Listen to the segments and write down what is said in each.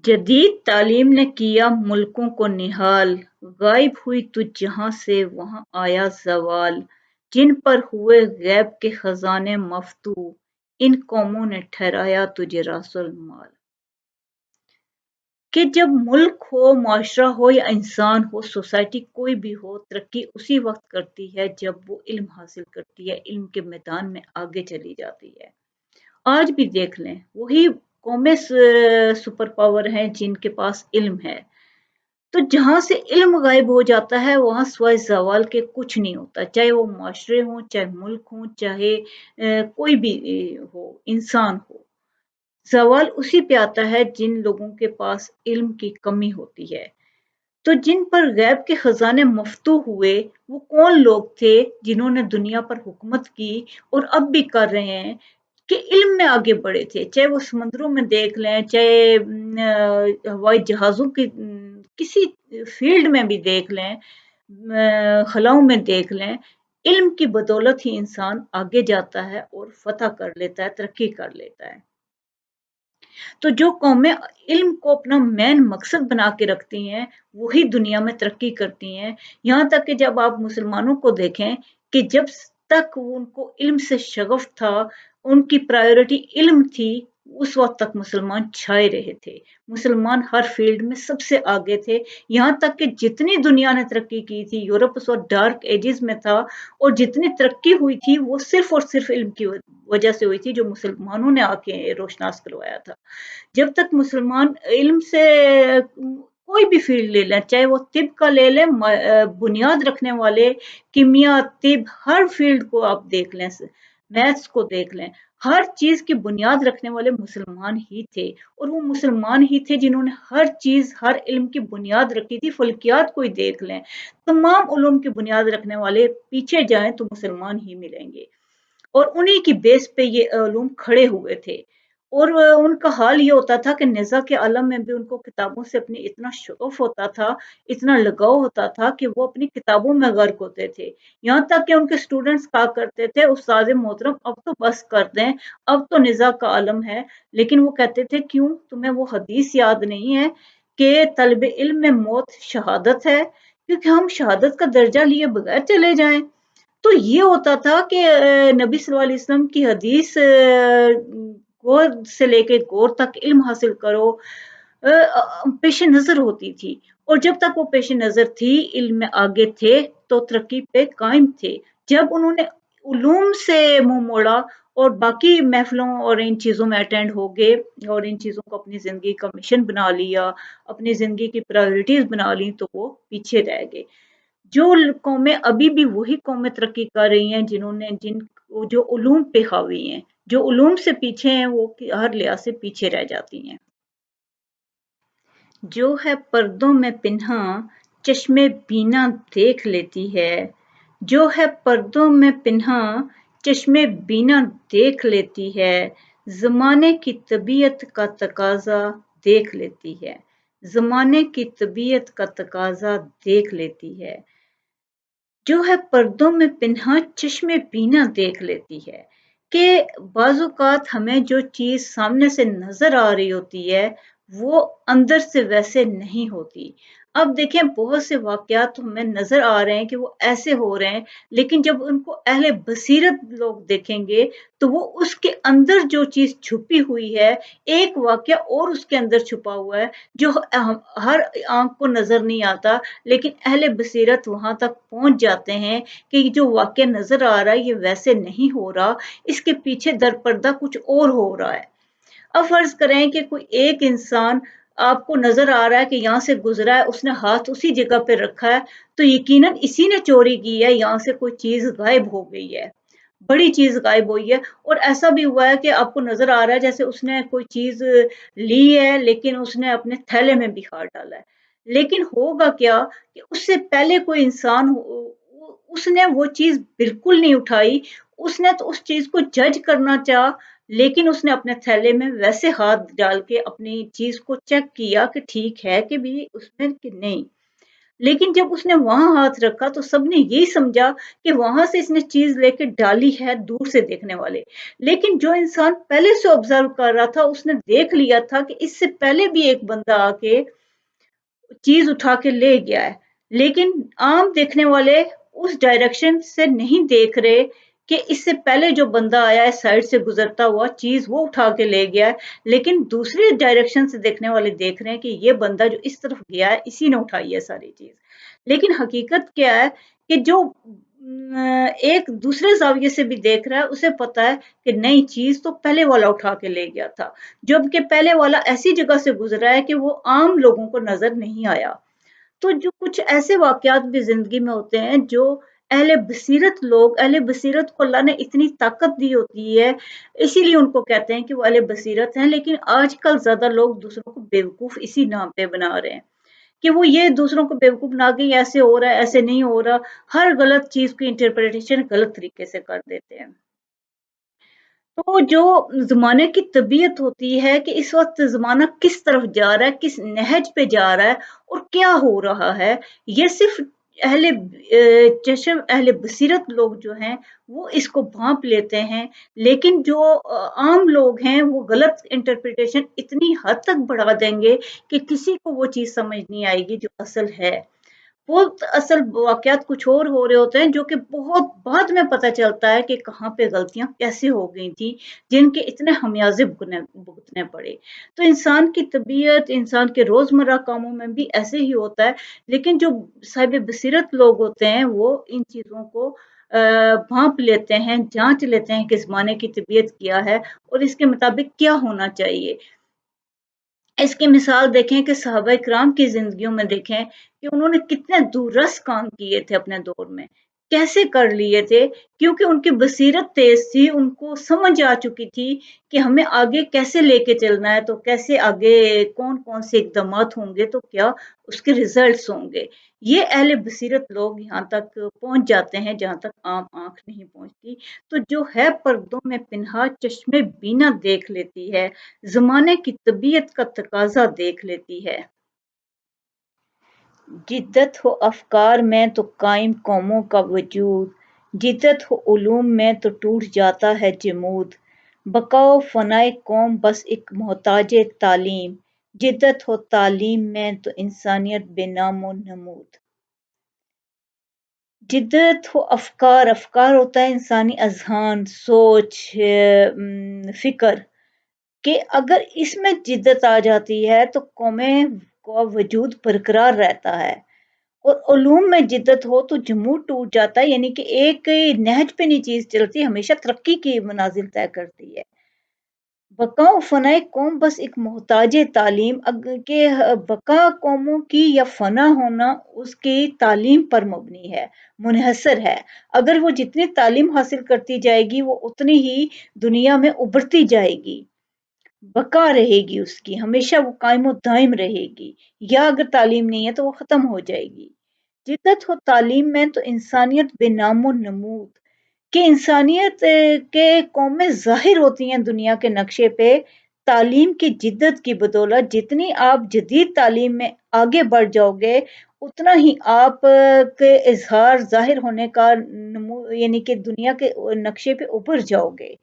जदीद तालीम ने किया मुल्कों को निहाल, गायब हुई तू जहां से वहां आया ज़वाल, जिन पर हुए गैब के खजाने मफ्तूह, इन कौमों ने ठहराया तुझे रासुल माल। कि जब मुल्क हो, मुआशरा हो या इंसान हो, सोसाइटी कोई भी हो, तरक्की उसी वक्त करती है जब वो इल्म हासिल करती है, इल्म के मैदान में आगे चली जाती है। आज भी देख लें, वही कौमें सुपर पावर हैं जिनके पास इल्म है। तो जहाँ से इल्म गायब हो जाता है, वहाँ सिवाय ज़वाल के कुछ नहीं होता। चाहे वो मुआशरे हों, चाहे मुल्क हों, चाहे कोई भी हो, इंसान हो। ज़वाल उसी पे आता है जिन लोगों के पास इल्म की कमी होती है। तो जिन पर गैब के खजाने मफ्तूह हुए, वो कौन लोग थे जिन्होंने दुनिया पर हुकूमत की और अब भी कर रहे हैं कि इल्म में आगे बढ़े थे। चाहे वो समंदरों में देख लें, चाहे हवाई जहाज़ों की किसी फील्ड में भी देख लें, खलाओं में देख लें, इल्म की बदौलत ही इंसान आगे जाता है और फ़तह कर लेता है, तरक्की कर लेता है। तो जो कौमें इल्म को अपना मेन मकसद बना के रखती हैं, वही दुनिया में तरक्की करती हैं। यहाँ तक कि जब आप मुसलमानों को देखें कि जब तक उनको इल्म से शगफ था, उनकी प्रायोरिटी इल्म थी, उस वक़्त तक मुसलमान छाए रहे थे। मुसलमान हर फ़ील्ड में सबसे आगे थे, यहाँ तक कि जितनी दुनिया ने तरक्की की थी, यूरोप उस वक़्त डार्क एजेस में था और जितनी तरक्की हुई थी, वो सिर्फ़ और सिर्फ़ इल्म की वजह से हुई थी, जो मुसलमानों ने आके रोशनास करवाया था। जब तक मुसलमान इल्म से कोई भी फील्ड ले लें, चाहे वो तिब का ले लें, बुनियाद रखने वाले, कीमिया, तिब, हर फील्ड को आप देख लें, मैथ्स को देख लें, हर चीज़ की बुनियाद रखने वाले मुसलमान ही थे और वो मुसलमान ही थे जिन्होंने हर चीज़, हर इल्म की बुनियाद रखी थी। फल्कियात को ही देख लें, तमाम उलूम की बुनियाद रखने वाले पीछे जाएँ तो मुसलमान ही मिलेंगे। और उन्हीं की बेस पे ये उलूम खड़े हुए थे और उनका हाल ये होता था कि नेज़ा के आलम में भी उनको किताबों से अपनी इतना शौक़ होता था, इतना लगाव होता था कि वो अपनी किताबों में गर्क होते थे। यहाँ तक कि उनके स्टूडेंट्स कहा करते थे, उस्ताद मोहतरम अब तो बस कर दें, अब तो नेज़ा का आलम है। लेकिन वो कहते थे क्यों? तुम्हें वो हदीस याद नहीं है कि तल्बे इल्म में मौत शहादत है? क्योंकि हम शहादत का दर्जा लिए बगैर चले जाएँ। तो ये होता था कि नबी सल्लल्लाहु अलैहि वसल्लम की हदीस गोद से लेके गोर तक इल्म हासिल करो पेश नज़र होती थी और जब तक वो पेश नज़र थी, इल्म में आगे थे, तो तरक्की पे कायम थे। जब उन्होंने उलूम से मुँह मोड़ा और बाकी महफ़िलों और इन चीज़ों में अटेंड हो गए और इन चीज़ों को अपनी ज़िंदगी का मिशन बना लिया, अपनी ज़िंदगी की प्रायोरिटीज़ बना ली, तो वो पीछे रह गए। जो कौमें अभी भी वही कौमें तरक्की कर रही हैं जिन्होंने जिन जो उलूम पे हावी हैं, जो उलूम से पीछे हैं वो हर लिहाज से पीछे रह जाती हैं। जो है पर्दों में पिन्हा चश्मे बीना देख लेती है, जो है पर्दों में पिन्हा चश्मे बीना देख लेती है, ज़माने की तबीयत का तकाज़ा देख लेती है, ज़माने की तबीयत का तकाज़ा देख लेती है। जो है पर्दों में पिन्हा चश्मे बीना देख लेती है कि बाज़-औक़ात हमें जो चीज़ सामने से नज़र आ रही होती है, वो अंदर से वैसे नहीं होती। अब देखें बहुत से वाक़यात हमें नज़र आ रहे हैं कि वो ऐसे हो रहे हैं, लेकिन जब उनको अहले बसीरत लोग देखेंगे, तो वो उसके अंदर जो चीज़ छुपी हुई है, एक वाक़या और उसके अंदर छुपा हुआ है, जो हर आँख को नज़र नहीं आता, लेकिन अहले बसीरत वहाँ तक पहुँच जाते हैं कि जो वाक़या नज़र आ रहा है ये वैसे नहीं हो रहा, इसके पीछे दरपर्दा कुछ और हो रहा है। अब फ़र्ज़ करें कि कोई एक इंसान आपको नज़र आ रहा है कि यहाँ से गुज़रा है, उसने हाथ उसी जगह पे रखा है, तो यकीनन इसी ने चोरी की है, यहाँ से कोई चीज़ गायब हो गई है। बड़ी चीज़ गायब हुई है और ऐसा भी हुआ है कि आपको नज़र आ रहा है जैसे उसने कोई चीज़ ली है, लेकिन उसने अपने थैले में भी हाथ डाला है। लेकिन होगा क्या कि उससे पहले कोई इंसान उसने वो चीज़ बिल्कुल नहीं उठाई, उसने तो उस चीज़ को जज करना चाहा, लेकिन उसने अपने थैले में वैसे हाथ डाल के अपनी चीज़ को चेक किया कि ठीक है कि भी उसमें कि नहीं। लेकिन जब उसने वहाँ हाथ रखा तो सबने यही समझा कि वहाँ से इसने चीज़ लेके डाली है दूर से देखने वाले। लेकिन जो इंसान पहले से ऑब्ज़र्व कर रहा था उसने देख लिया था कि इससे पहले भी एक बंदा आके चीज़ उठा के ले गया है। लेकिन आम देखने वाले उस डायरेक्शन से नहीं देख रहे कि इससे पहले जो बंदा आया है साइड से गुज़रता हुआ चीज़ वो उठा के ले गया है। लेकिन दूसरे डायरेक्शन से देखने वाले देख रहे हैं कि ये बंदा जो इस तरफ गया है इसी ने उठाई है सारी चीज़। लेकिन हकीकत क्या है कि जो एक दूसरे ज़ाविये से भी देख रहा है उसे पता है कि नहीं चीज़ तो पहले वाला उठा के ले गया था। जबकि पहले वाला ऐसी जगह से गुज़रा है कि वो आम लोगों को नज़र नहीं आया। तो जो कुछ ऐसे वाक़यात भी ज़िंदगी में होते हैं जो अहले बसीरत को अल्लाह ने इतनी ताकत दी होती है, इसीलिए उनको कहते हैं कि वो अहले बसीरत हैं। लेकिन आजकल ज़्यादा लोग दूसरों को बेवकूफ़ इसी नाम पे बना रहे हैं कि वो ये दूसरों को बेवकूफ़ बना के ये ऐसे हो रहा है, ऐसे नहीं हो रहा। हर गलत चीज़ की इंटरप्रिटेशन गलत तरीके से कर देते हैं। तो जो ज़माने की तबीयत होती है कि इस वक़्त ज़माना किस तरफ जा रहा है, किस नहज पे जा रहा है और क्या हो रहा है, ये सिर्फ़ चशम अहले बसीरत लोग जो हैं, वो इसको भाँप लेते हैं। लेकिन जो आम लोग हैं, वो गलत इंटरप्रिटेशन इतनी हद तक बढ़ा देंगे कि किसी को वो चीज़ समझ नहीं आएगी जो असल है। वो असल वाक़यात कुछ और हो रहे होते हैं जो कि बहुत बाद में पता चलता है कि कहाँ पे गलतियाँ कैसे हो गई थी, जिनके इतने खमियाज़े भुगने भुगतने पड़े। तो इंसान की तबीयत, इंसान के रोज़मर्रा कामों में भी ऐसे ही होता है, लेकिन जो साहिब बसीरत लोग होते हैं, वो इन चीज़ों को भाँप लेते हैं, जाँच लेते हैं कि ज़माने की तबीयत क्या है और इसके मुताबिक क्या होना चाहिए। इसकी मिसाल देखें कि सहाबा इकराम की ज़िंदगियों में देखें कि उन्होंने कितने दूररस काम किए थे अपने दौर में। कैसे कर लिए थे? क्योंकि उनकी बसीरत तेज़ थी, उनको समझ आ चुकी थी कि हमें आगे कैसे लेके चलना है, तो कैसे आगे कौन-कौन से इक़दामात होंगे, तो क्या उसके रिज़ल्ट्स होंगे। ये अहले बसीरत लोग यहाँ तक पहुँच जाते हैं, जहाँ तक आम आँख नहीं पहुँचती। तो जो है पर्दों में पिन्हा चश्मे बीना देख लेती है, ज़माने की तबीयत का तकाज़ा देख लेती है। जिद्दत हो अफ़कार में तो कायम कौमों का वजूद, जिद्दत हो उलूम में तो टूट जाता है जमूद। बक़ाओ फ़नाए कौम बस एक मोहताज तालीम, जिद्दत हो तालीम में तो इंसानियत बेनामो नमूद। जिद्दत हो अफ़कार, अफ़कार होता है इंसानी अज़हान, सोच, फ़िक्र कि अगर इसमें जिद्दत आ जाती है तो कौमें का वजूद बरकरार रहता है और उलूम में जिद्दत हो तो जमूद टूट जाता है यानी कि एक नहज पे नहीं चीज़ चलती हमेशा तरक्की की मनाजिल तय करती है। बका फ़नाए कौम बस एक मोहताज तालीम के बका कौमों की या फ़ना होना उसकी तालीम पर मबनी है, मुनहसर है। अगर वो जितनी तालीम हासिल करती जाएगी वो उतनी ही दुनिया में उभरती जाएगी। बका रहेगी उसकी, हमेशा वो कायम दायम रहेगी या अगर तालीम नहीं है तो वो ख़त्म हो जाएगी। जिद्दत हो तालीम में तो इंसानियत बेनामो नमूद कि इंसानियत के कौमें ज़ाहिर होती हैं दुनिया के नक्शे पे तालीम की जिद्दत की बदौलत जितनी आप जदीद तालीम में आगे बढ़ जाओगे उतना ही आप के इज़हार ज़ाहिर होने का नमू यानी कि दुनिया के नक्शे पे उभर जाओगे।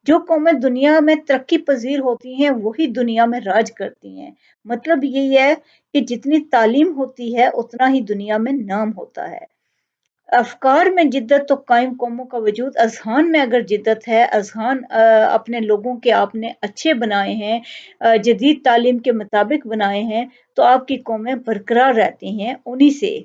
जो कौमें दुनिया में तरक्की पज़ीर होती हैं, वही दुनिया में राज करती हैं। मतलब यही है कि जितनी तालीम होती है, उतना ही दुनिया में नाम होता है। अफ़कार में जिद्दत तो कायम कौमों का वजूद, अज़हान में अगर जिद्दत है, अज़हान अपने लोगों के आपने अच्छे बनाए हैं, जदीद तालीम के मुताबिक बनाए हैं, तो आपकी कौमें बरकरार रहती हैं उन्हीं से।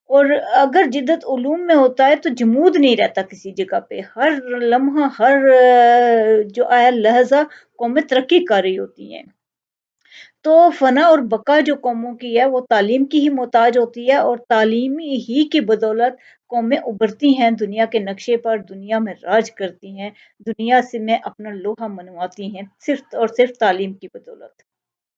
और अगर जिद्दत उलूम में होता है तो जमूद नहीं रहता किसी जगह पे। हर लम्हा, हर जो आया लहज़ा कौमें तरक्की कर रही होती हैं। तो फ़ना और बक़ा जो कौमों की है वो तालीम की ही मोहताज होती है और तालीम ही की बदौलत कौमें उभरती हैं दुनिया के नक्शे पर, दुनिया में राज करती हैं, दुनिया से में अपना लोहा मनवाती हैं, सिर्फ़ और सिर्फ़ तालीम की बदौलत।